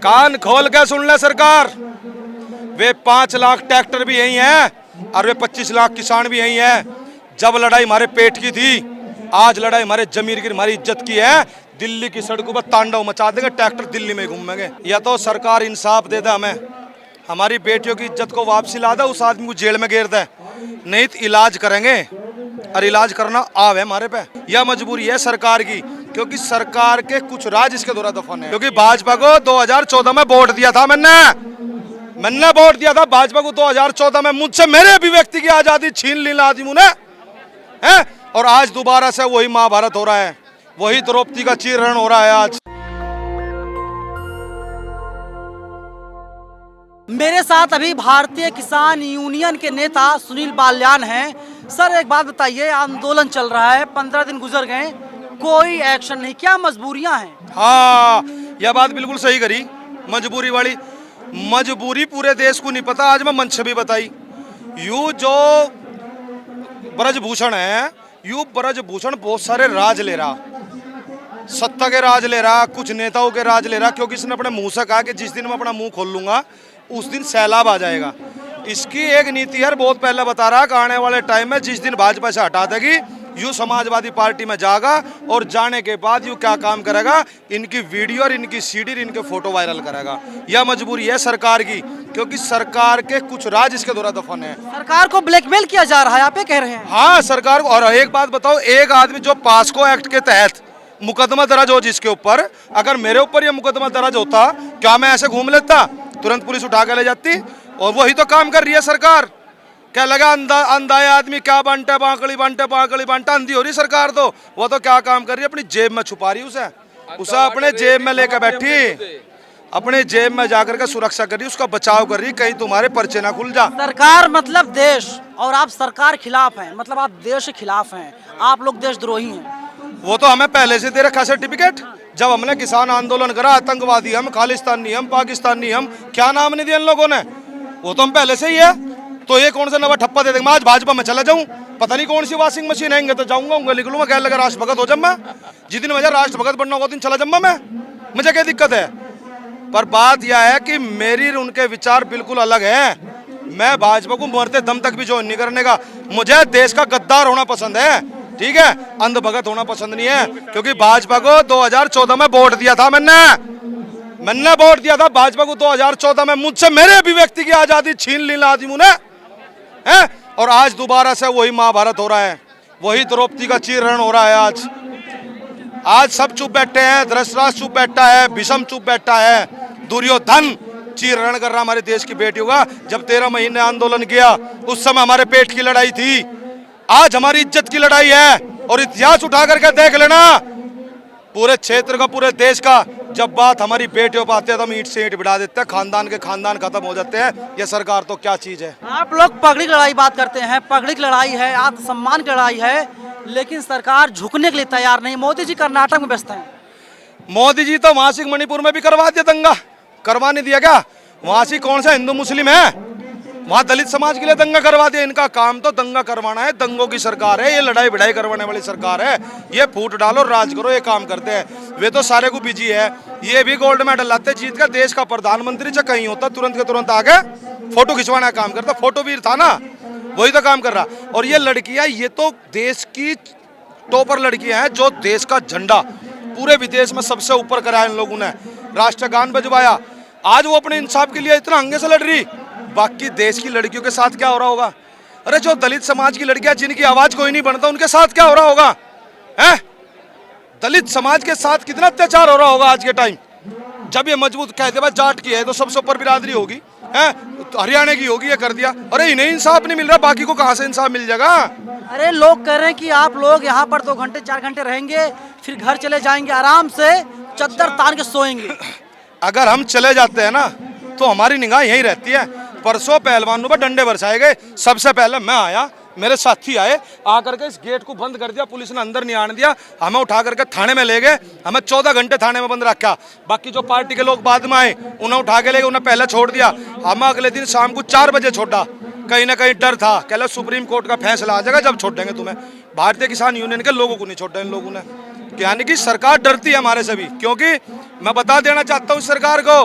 कान खोल के सुन ले सरकार, वे 5 लाख ट्रैक्टर भी यही हैं और वे 25 लाख किसान भी यही हैं। जब लड़ाई हमारे पेट की थी, आज लड़ाई हमारे जमीर की, हमारी इज्जत की है। दिल्ली की सड़कों पर तांडव मचा देंगे, ट्रैक्टर दिल्ली में घूमेंगे। या तो सरकार इंसाफ दे दे हमें, हमारी बेटियों की इज्जत को वापसी ला दे, उस आदमी को जेल में घेर दे, नहीं तो इलाज करेंगे और इलाज करना आव है हमारे पे। यह मजबूरी है सरकार की, क्योंकि सरकार के कुछ राज इसके द्वारा दफन है। क्योंकि भाजपा को 2014 में वोट दिया था, मैंने वोट दिया था भाजपा को 2014 में। मुझसे मेरे अभिव्यक्ति की आजादी छीन ली आदमी ने, हैं? और आज दोबारा से वही महाभारत हो रहा है, वही द्रौपदी का चीरहरण हो रहा है आज। मेरे साथ अभी भारतीय किसान यूनियन के नेता सुनील बाल्यान हैं। सर एक बात बताइए, आंदोलन चल रहा है, 15 दिन गुजर गए, कोई एक्शन नहीं, क्या मजबूरियां हैं? हाँ, यह बात बिल्कुल सही करी, मजबूरी वाली। मजबूरी पूरे देश को नहीं पता, आज मैं मंच भी बताई। यू जो ब्रजभूषण है, यू ब्रजभूषण बहुत सारे राज ले रहा, सत्ता के राज ले रहा, कुछ नेताओं के राज ले रहा, क्योंकि इसने अपने मुंह से कहा कि जिस दिन मैं अपना मुंह खोल लूंगा उस दिन सैलाब आ जाएगा। इसकी एक नीति है, बहुत पहले बता रहा कि आने वाले टाइम में जिस दिन भाजपा से हटा देगी, यू समाजवादी पार्टी में जाएगा और जाने के बाद यू क्या काम करेगा, इनकी वीडियो और इनकी सीडी और इनके फोटो वायरल करेगा। यह मजबूरी है सरकार की, क्योंकि सरकार के कुछ राज इसके द्वारा दफन है। सरकार को ब्लैकमेल किया जा रहा है, आप ये कह रहे हैं? हाँ, सरकार को। और एक बात बताओ, एक आदमी जो पास्को एक्ट के तहत मुकदमा दर्ज हो जिसके ऊपर, अगर मेरे ऊपर यह मुकदमा दर्ज होता, क्या मैं ऐसे घूम लेता? तुरंत पुलिस उठा के ले जाती। और वही तो काम कर रही है सरकार। क्या लगा अंधा आदमी क्या बांटे बांकड़ी बांटा, अंधी हो रही सरकार। तो वो तो क्या काम कर रही है, अपनी जेब में छुपा रही, उसे अपने जेब में लेकर बैठी, अपने जेब में जाकर के सुरक्षा कर रही, उसका बचाव कर रही, कहीं तुम्हारे पर्चे ना खुल जा। सरकार मतलब देश, और आप सरकार खिलाफ हैं, मतलब आप देश के खिलाफ हैं, आप लोग देशद्रोही हैं। वो तो हमें पहले से दे रखा सर्टिफिकेट। जब हमने किसान आंदोलन करा, आतंकवादी हम, खालिस्तानी हम, पाकिस्तानी हम, क्या नाम नहीं दिया इन लोगों ने, वो तो हम पहले से ही है। तो ये कौन सा नवा ठप्पा दे देंगे? मैं आज भाजपा में चला जाऊं, पता नहीं कौन सी वॉशिंग मशीन आएंगे तो जाऊंगा, उंगली निकलूंगा, कह लगा राष्ट्रभगत हो जब मैं, जिस दिन मुझे राष्ट्रभगत बनना होगा दिन चला जम्मा मैं, मुझे क्या दिक्कत है? पर बात यह है कि मेरी उनके विचार बिल्कुल अलग है। मैं भाजपा को मरते दम तक भी ज्वाइन नहीं करने का। मुझे देश का गद्दार होना पसंद है, ठीक है, अंधभगत होना पसंद नहीं है। क्योंकि भाजपा को 2014 में वोट दिया था, मैंने वोट दिया था भाजपा को 2014 में। मुझसे मेरे अभिव्यक्ति की आजादी छीन ली आदमी ने, हैं? और आज दोबारा से वही महाभारत हो रहा है, वही द्रौपदी का चीरहरण हो रहा है। आज सब चुप बैठे हैं, धृतराष्ट्र चुप बैठा है, भीष्म चुप बैठा है, दुर्योधन चीरहरण कर रहा हमारे देश की बेटियों का। जब 13 महीने आंदोलन किया, उस समय हमारे पेट की लड़ाई थी, आज हमारी इज्जत की लड़ाई है। और इतिहास उठा करके देख लेना, पूरे क्षेत्र का, पूरे देश का, जब बात हमारी बेटियों पर आती है तो हम ईंट से ईंट बिठा देते हैं, खानदान के खानदान खत्म हो जाते हैं। ये सरकार तो क्या चीज है। आप लोग पगड़ी की लड़ाई बात करते हैं, पगड़ी की लड़ाई है, आत्मसम्मान की लड़ाई है, लेकिन सरकार झुकने के लिए तैयार नहीं। मोदी जी कर्नाटक में व्यस्त हैं। मोदी जी तो वहां से मणिपुर में भी करवा दिया दंगा, करवा नहीं दिया क्या? वहां से कौन सा हिंदू मुस्लिम है, वहां दलित समाज के लिए दंगा करवा दिया। इनका काम तो दंगा करवाना है, दंगों की सरकार है ये, लड़ाई भिड़ाई करवाने वाली सरकार है ये। फूट डालो, राज करो, ये काम करते हैं। वे तो सारे को बिजी है। ये भी गोल्ड मेडल लाते जीत कर, देश का प्रधानमंत्री चाहे कहीं होता तुरंत के तुरंत आगे फोटो खिंचवाने का काम करता। फोटो वीर था ना, वही तो काम कर रहा। और ये लड़कियां, ये तो देश की टॉपर लड़कियां हैं, जो देश का झंडा पूरे विदेश में सबसे ऊपर कराया इन लोगों ने, राष्ट्रगान बजवाया। आज वो अपने इंसाफ के लिए इतना हंगे से लड़ रही, बाकी देश की लड़कियों के साथ क्या हो रहा होगा? अरे जो दलित समाज की लड़कियां, जिनकी आवाज कोई नहीं बनता, उनके साथ क्या हो रहा होगा? हैं? दलित समाज के साथ कितना अत्याचार हो रहा होगा आज के टाइम। जब ये मजबूत कहते भाई जाट की है तो सबसे ऊपर बिरादरी होगी, हैं? तो हरियाणा की होगी, ये कर दिया। अरे इन्हें इंसाफ नहीं मिल रहा, बाकी को कहां से इंसाफ मिल जाएगा? अरे लोग कह रहे हैं कि आप लोग यहाँ पर 2 घंटे 4 घंटे रहेंगे, फिर घर चले जाएंगे, आराम से चद्दर तान के सोएंगे। अगर हम चले जाते हैं ना तो हमारी निगाह यही रहती है। परसों पहलवानों पर डंडे बरसाए गए, सबसे पहले मैं आया, मेरे साथी आए, आकर के इस गेट को बंद कर दिया, पुलिस ने अंदर नहीं आने दिया, हमें उठा करके थाने में ले गए, हमें 14 घंटे थाने में बंद रखा। बाकी जो पार्टी के लोग बाद में आए, उन्हें उठा के ले गए, उन्हें पहले छोड़ दिया, हमें अगले दिन शाम को 4 बजे छोड़ा। कहीं ना कहीं डर था, कह लो सुप्रीम कोर्ट का फैसला आ जाएगा जब छोड़ देंगे तुम्हें। भारतीय किसान यूनियन के लोगों को नहीं छोड़ा इन लोगों ने, यानी कि सरकार डरती है हमारे से भी। क्योंकि मैं बता देना चाहता हूँ सरकार को,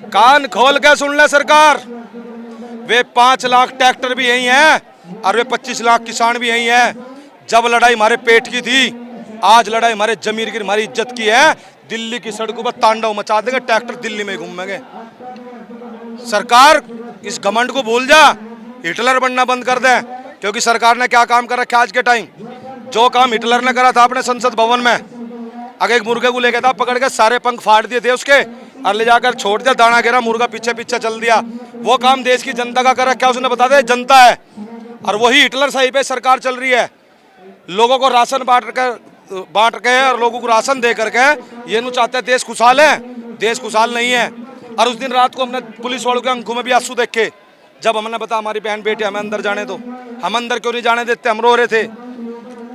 कान खोल के सुन ले सरकार, वे 5 लाख ट्रैक्टर भी यही हैं और वे 25 लाख किसान भी यही हैं। जब लड़ाई हमारे पेट की थी, आज लड़ाई हमारे जमीर की, हमारी इज्जत की है। दिल्ली की सड़कों पर तांडव मचा देंगे, ट्रैक्टर दिल्ली में घूमेंगे। सरकार इस घमंड को भूल जा, हिटलर बनना बंद कर दे। क्योंकि सरकार ने क्या काम कर रखा है आज के टाइम, जो काम हिटलर ने करा था अपने संसद भवन में, अगर एक मुर्गे को लेके था, पकड़ के सारे पंख फाड़ दिए थे उसके और ले जाकर छोड़ दिया, दाना गिरा, मुर्गा पीछे पीछे चल दिया। वो काम देश की जनता का कर रखा है, उसने बता दे जनता है। और वही हिटलर सही पे सरकार चल रही है। लोगों को राशन बांट के और लोगों को राशन दे करके ये नहीं चाहते देश खुशहाल है, देश खुशहाल नहीं है। और उस दिन रात को हमने पुलिस वालों के आंखों में भी आंसू देखे, जब हमने बताया हमारी बहन बेटी हमें अंदर जाने दो, हम अंदर क्यों नहीं जाने देते, हम रो रहे थे,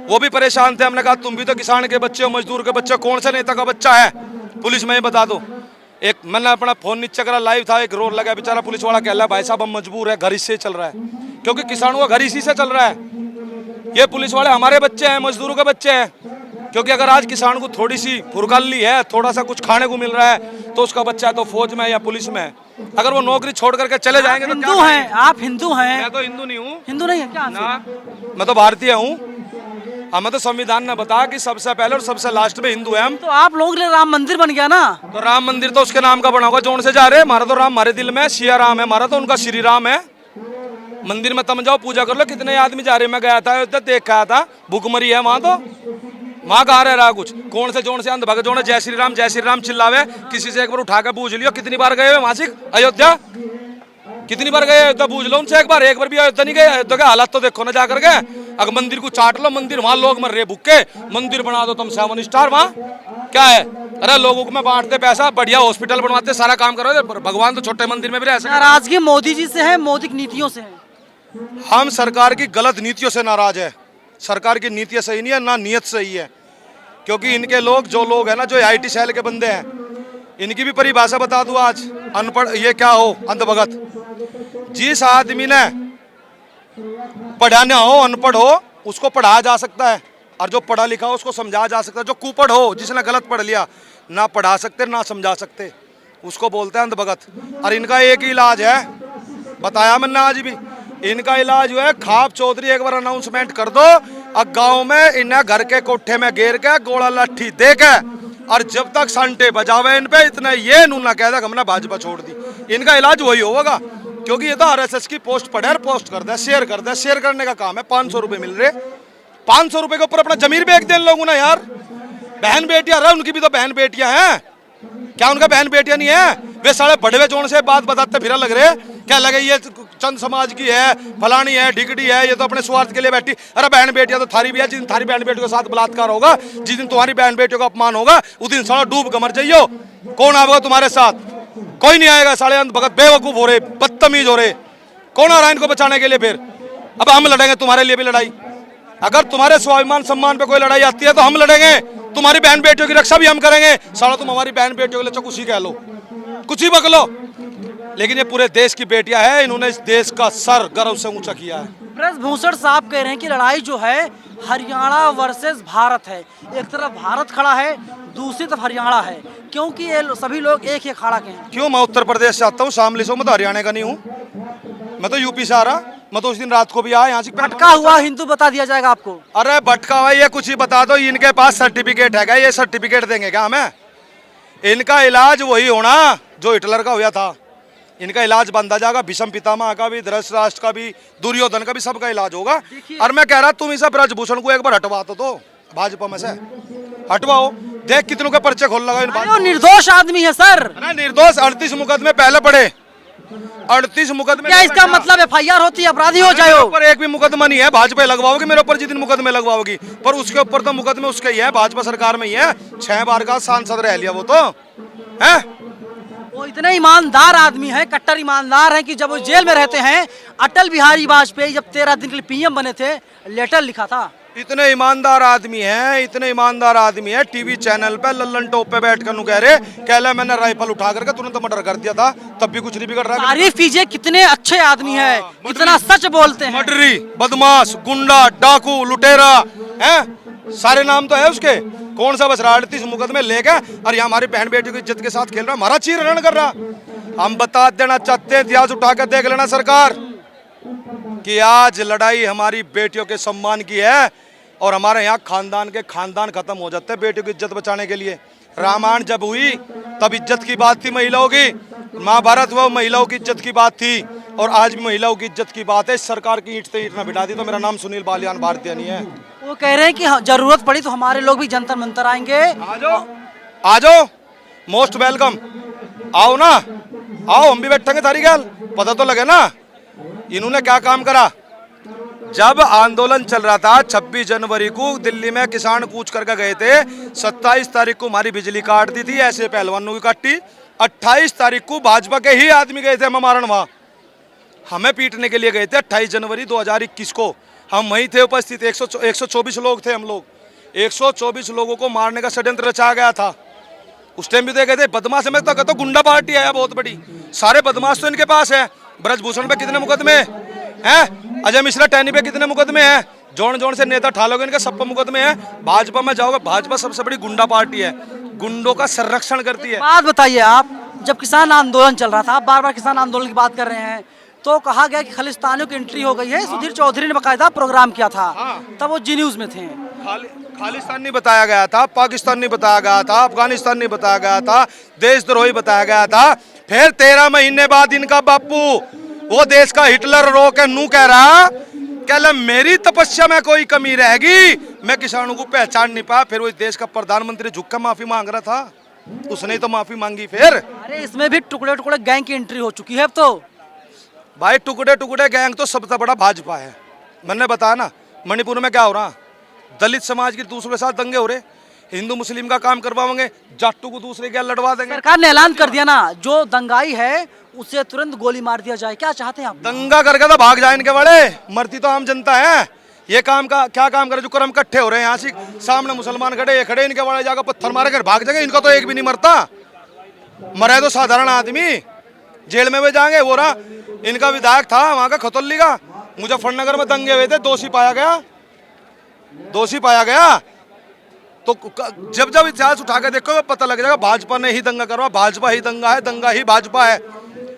वो भी परेशान थे। हमने कहा तुम भी तो किसान के बच्चे हो, मजदूर के बच्चे, कौन से नेता का बच्चा है पुलिस में, ये बता दो। एक मैंने अपना फोन नीचे करा, लाइव था, एक रोड लगा, बेचारा पुलिस वाला कह रहा है भाई साहब हम मजबूर है, घर इससे चल रहा है, क्योंकि किसानों का घर इसी से चल रहा है। ये पुलिस वाले हमारे बच्चे हैं, मजदूरों के बच्चे हैं। क्योंकि अगर आज किसान को थोड़ी सी फुरकाली है, थोड़ा सा कुछ खाने को मिल रहा है, तो उसका बच्चा है तो फौज में है या पुलिस में है। अगर वो नौकरी छोड़ करके चले जाएंगे तो हिंदू हैं आप, हिंदू हैं? मैं तो हिंदू नहीं हूँ। हिंदू नहीं है क्या ना, मैं तो भारतीय हूँ। हमें तो संविधान ने बताया कि सबसे पहले और सबसे लास्ट में हिंदू है हम। तो आप लोगों के लिए राम मंदिर बन गया ना? तो राम मंदिर तो उसके नाम का बना होगा, जोन से जा रहे हैं। हमारा तो राम हमारे दिल में है, सिया राम है हमारा, तो उनका श्री राम है। मंदिर में तम जाओ, पूजा कर लो। कितने आदमी जा रहे हैं, मैं गया था उधर, देख के आया था, भूखमरी है वहाँ, तो वहाँ कहाँ रह रहा कुछ। कौन से जोन से अंध भगत जोन जय श्री राम चिल्लावे, किसी से एक बार उठा के पूछ लियो कितनी बार गए मासिक अयोध्या, कितनी बार गए अयोध्या, पूछ लो उनसे एक बार भी अयोध्या नहीं गए। अयोध्या के हालात तो देखो ना जाकर के। अगर मंदिर को चाट लो, मंदिर वहाँ लोग मर रहे भूखे, मंदिर बना दो तुम 7 स्टार, वहाँ क्या है? अरे लोगों को में बांटते पैसा, बढ़िया हॉस्पिटल बनवाते, सारा काम करो। भगवान तो छोटे मंदिर में भी रह सकते। नाराजगी मोदी जी से है, मोदी की नीतियों से है? हम सरकार की गलत नीतियों से नाराज है। सरकार की नीतियाँ सही नहीं है, ना नीयत सही है। क्योंकि इनके लोग, जो लोग हैं ना, जो IT सेल के बंदे हैं, इनकी भी परिभाषा बता दूं आज, अनपढ़ ये क्या हो, अंधभगत। जिस आदमी ने पढ़ाना हो, अनपढ़ हो, उसको पढ़ाया जा सकता है, और जो पढ़ा लिखा हो उसको समझाया जा सकता है। जो कुपढ़ हो, जिसने गलत पढ़ लिया, ना पढ़ा सकते ना समझा सकते, उसको बोलते हैं अंधभगत। और इनका एक ही इलाज है, बताया मैंने आज भी, इनका इलाज हुआ है खाप चौधरी एक बार अनाउंसमेंट कर दो, और गांव में इन्हें घर के कोठे में घेर के गोला लाठी दे के, और जब तक संटे बजावे इन पे, इतना ये नूना कह दे हमने भाजपा छोड़ दी। इनका इलाज वही होगा। क्योंकि ये तो RSS की पोस्ट पढ़े और पोस्ट कर दे, शेयर कर दे, शेयर करने का काम है। 500 रुपए मिल रहे, 500 रुपए के ऊपर अपना जमीर बेच दे लोगों ने यार। बहन बेटियां रहे, उनकी भी तो बहन बेटियां हैं, क्या उनका बहन बेटियां नहीं है? वे साले बड़े जोन से बात बताते फिर लग रहे, क्या लगे ये चंद समाज की है, फलानी है, ढिकड़ी है, ये तो अपने स्वार्थ के लिए बैठी। अरे बहन बेटियां तो थारी भी है। जिस दिन थारी बहन बेटियों के साथ बलात्कार होगा, जिस दिन तुम्हारी बहन बेटियों का अपमान होगा, उस दिन साला डूब के मर जाइयो। कौन आएगा तुम्हारे साथ? कोई नहीं आएगा। साले अंधभगत बेवकूफ हो रहे, बदतमीज हो रहे, कौन आ रहा है इनको बचाने के लिए? फिर अब हम लड़ेंगे तुम्हारे लिए भी लड़ाई। अगर तुम्हारे स्वाभिमान सम्मान पे कोई लड़ाई आती है तो हम लड़ेंगे, तुम्हारी बहन बेटियों की रक्षा भी हम करेंगे। साला तुम हमारी बहन बेटियों के लिए कुछ ही कह लो, कुछ ही बक लो, लेकिन ये पूरे देश की बेटियां हैं, इन्होंने इस देश का सर गर्व से ऊंचा किया है। ब्रजभूषण साहब कह रहे हैं कि लड़ाई जो है हरियाणा वर्सेस भारत है। एक तरफ भारत खड़ा है, दूसरी तरफ हरियाणा है, क्योंकि ये सभी लोग एक ही अखाड़ा के हैं। क्यों? मैं उत्तर प्रदेश से आता हूँ, शामली से, मैं तो हरियाणा का नहीं हूँ, मैं तो यूपी से आ रहा। मैं तो उस दिन रात को भी आया यहाँ से। भटका हुआ हिंदू बता दिया जाएगा आपको? अरे भटका हुआ ये कुछ ही बता दो, इनके पास सर्टिफिकेट है क्या? ये सर्टिफिकेट देंगे क्या हमें? इनका इलाज वही होना जो हिटलर का हुआ था। इनका इलाज बनता जाएगा, भीष्म पितामह का भी, धृतराष्ट्र का भी, दुर्योधन का भी, सबका इलाज होगा। और मैं कह रहा तुम इस ब्रजभूषण को एक बार हटवा तो भाजपा में से हटवाओ, देख कितनों के पर्चे खोल लगा। निर्दोष आदमी है सर। निर्दोष 38 मुकदमे पहले पड़े, 38 मुकदमे। क्या इसका मतलब FIR होती है, अपराधी हो जाए? ऊपर एक भी मुकदमा नहीं है। भाजपा लगवाओगी मेरे ऊपर, जितने मुकदमे लगवाओगी, पर उसके ऊपर तो मुकदमे उसके ही है, भाजपा सरकार में ही है। 6 बार का सांसद रह लिया वो तो है। वो इतने ईमानदार आदमी है, कट्टर ईमानदार है कि जब वो जेल में रहते हैं, अटल बिहारी वाजपेयी जब 13 दिन के लिए PM बने थे, लेटर लिखा था। इतने ईमानदार आदमी है, इतने ईमानदार आदमी है, टीवी चैनल पे लल्लन टॉप पे बैठ कर कह रहे, कहला मैंने राइफल उठा करके तुरंत मर्डर कर दिया था, तब भी कुछ नहीं बिगड़ रहा। तारीफ कीजिए, कितने अच्छे आदमी है, कितना सच बोलते हैं। मर्डरी, बदमाश, गुंडा, डाकू, लुटेरा, हैं सारे नाम तो है उसके। कौन सा बस 38 मुकदमे लेके और यहाँ हमारी बहन बेटी की इज्जत के साथ खेल रहा, हमारा चीर रण कर रहा। हम बता देना चाहते हैं, इतिहास उठा कर देख लेना सरकार, कि आज लड़ाई हमारी बेटियों के सम्मान की है और हमारे यहाँ खानदान के खानदान खत्म हो जाते हैं बेटियों की इज्जत बचाने के लिए। रामायण जब हुई तब इज्जत की बात थी महिलाओं की, महाभारत हुआ महिलाओं की इज्जत की बात थी, और आज भी महिलाओं की इज्जत की बात है। इस सरकार की ईंट से ईंट ना बिठा दी तो मेरा नाम सुनील बालियान भारतीय नहीं है। वो कह रहे हैं कि जरूरत पड़ी तो हमारे लोग भी जंतर मंतर आएंगे। आ जाओ, मोस्ट वेलकम, आओ ना, आओ, हम भी बैठेंगे तारी गैल, पता तो लगे ना इन्होंने क्या काम करा। जब आंदोलन चल रहा था 26 जनवरी को दिल्ली में किसान कूच करके गए थे, 27 तारीख को हमारी बिजली काट दी थी, ऐसे पहलवानों की काटी। 28 तारीख को भाजपा के ही आदमी गए थे मारण वहां, हमें पीटने के लिए गए थे। 28 जनवरी 2021 को हम वहीं थे उपस्थित, 124 लोग थे हम लोग। 124 लोगों को मारने का षड्यंत्र रचा गया था। उस टाइम भी देखे थे बदमाश में तो गुंडा पार्टी है बहुत बड़ी, सारे बदमाश तो इनके पास है। ब्रजभूषण पे कितने मुकदमे हैं, अजय मिश्रा टैनी पे कितने मुकदमे हैं, जोन जोन से नेता ठालोगे इनके सब पे मुकदमे हैं। भाजपा में जाओगे, भाजपा सबसे बड़ी गुंडा पार्टी है, गुंडों का संरक्षण करती है। बात बताइए आप, जब किसान आंदोलन चल रहा था, आप बार बार किसान आंदोलन की बात कर रहे हैं, तो कहा गया कि खालिस्तानियों की एंट्री हो गई है। सुधीर चौधरी ने बकायदा प्रोग्राम किया था, तब वो जी न्यूज में थे। खालिस्तान नहीं बताया गया था, पाकिस्तान नहीं बताया गया था, अफगानिस्तान नहीं बताया गया था, देशद्रोही बताया गया था। फिर 13 महीने बाद इनका बापू वो देश का हिटलर रो के नू कह रहा, कह मेरी तपस्या में कोई कमी रहेगी, मैं किसानों को पहचान नहीं पाया। फिर वो देश का प्रधानमंत्री झुक कर माफी मांग रहा था, उसने तो माफी मांगी। फिर अरे इसमें भी टुकड़े टुकड़े गैंग की एंट्री हो चुकी है अब तो। भाई टुकड़े टुकड़े गैंग तो सबसे बड़ा भाजपा है। मैंने बताया ना मणिपुर में क्या हो रहा, दलित समाज के दूसरों के साथ दंगे हो रहे, हिंदू मुस्लिम का काम करवाएंगे, जाट्टू को दूसरे क्या लड़वा देंगे। सरकार ने ऐलान कर दिया ना, जो दंगाई है उसे तुरंत गोली मार दिया जाए। क्या चाहते हैं आप? दंगा करके तो भाग जाए इनके बड़े, मरती तो आम जनता है। ये काम का क्या काम करे, जो कर्म इकट्ठे हो रहे हैं यहाँ से सामने मुसलमान खड़े, ये खड़े, इनके बड़े जाकर पत्थर मारे कर भाग जाएंगे। इनका तो एक भी नहीं मरता, मरे तो साधारण आदमी जेल में भी जाएंगे। वो रहा इनका विधायक था वहां का खतौली का, मुजफ्फरनगर में दंगे हुए थे, दोषी पाया गया। तो जब जब इतिहास उठा के देखो पता लग जाएगा भाजपा ने ही दंगा करवा, भाजपा ही दंगा है, दंगा ही भाजपा है।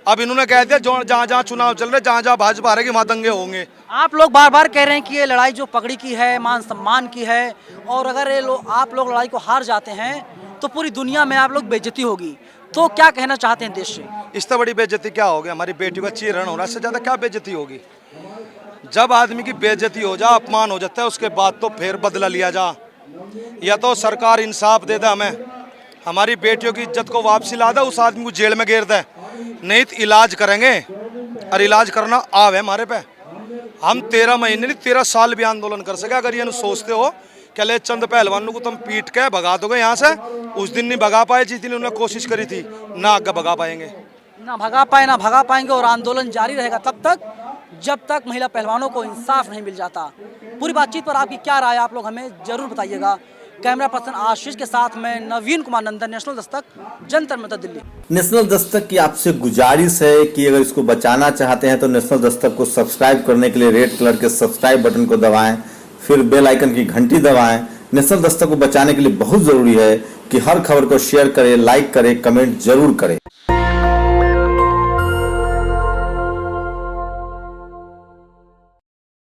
अब इन्होंने कह दिया जहाँ जहाँ चुनाव चल रहे, जहाँ जहाँ भाजपा हारेगी वहाँ दंगे होंगे। आप लोग बार बार कह रहे हैं कि ये लड़ाई जो पगड़ी की है, मान सम्मान की है, और अगर ये आप लोग लड़ाई को हार जाते हैं तो पूरी दुनिया में आप लोग बेइज्जती होगी। तो क्या कहना चाहते हैं देश से? इससे बड़ी बेइज्जती क्या होगी? हमारी बेटी का चीरण हो रहा है, इससे ज्यादा क्या बेइज्जती होगी? जब आदमी की बेइज्जती हो जा, अपमान हो जाता है, उसके बाद तो फिर बदला लिया जा, या तो सरकार इंसाफ दे दे हमें, हमारी बेटियों की इज्जत को वापसी ला दे, उस आदमी को जेल में घेर दे, नहीं तो इलाज करेंगे। और इलाज करना आव है हमारे पे। हम 13 महीने नहीं 13 साल भी आंदोलन कर सके। अगर ये सोचते हो कि ले चंद पहलवानों को तुम पीट के भगा दोगे यहाँ से, उस दिन नहीं भगा पाए जिस दिन उन्होंने कोशिश करी थी, ना आगे भगा पाएंगे, ना भगा पाएंगे। और आंदोलन जारी रहेगा तब तक जब तक महिला पहलवानों को इंसाफ नहीं मिल जाता। पूरी बातचीत पर आपकी क्या राय, आप लोग हमें जरूर बताइएगा। कैमरा पर्सन आशीष के साथ मैं नवीन कुमार नंदन, नेशनल दस्तक, जंतर मंतर, दिल्ली। नेशनल दस्तक की आपसे गुजारिश है कि अगर इसको बचाना चाहते हैं तो नेशनल दस्तक को सब्सक्राइब करने के लिए रेड कलर के सब्सक्राइब बटन को दबाएं, फिर बेल आइकन की घंटी दबाएं। नेशनल दस्तक को बचाने के लिए बहुत जरूरी है कि हर खबर को शेयर करें, लाइक करें, कमेंट जरूर करें।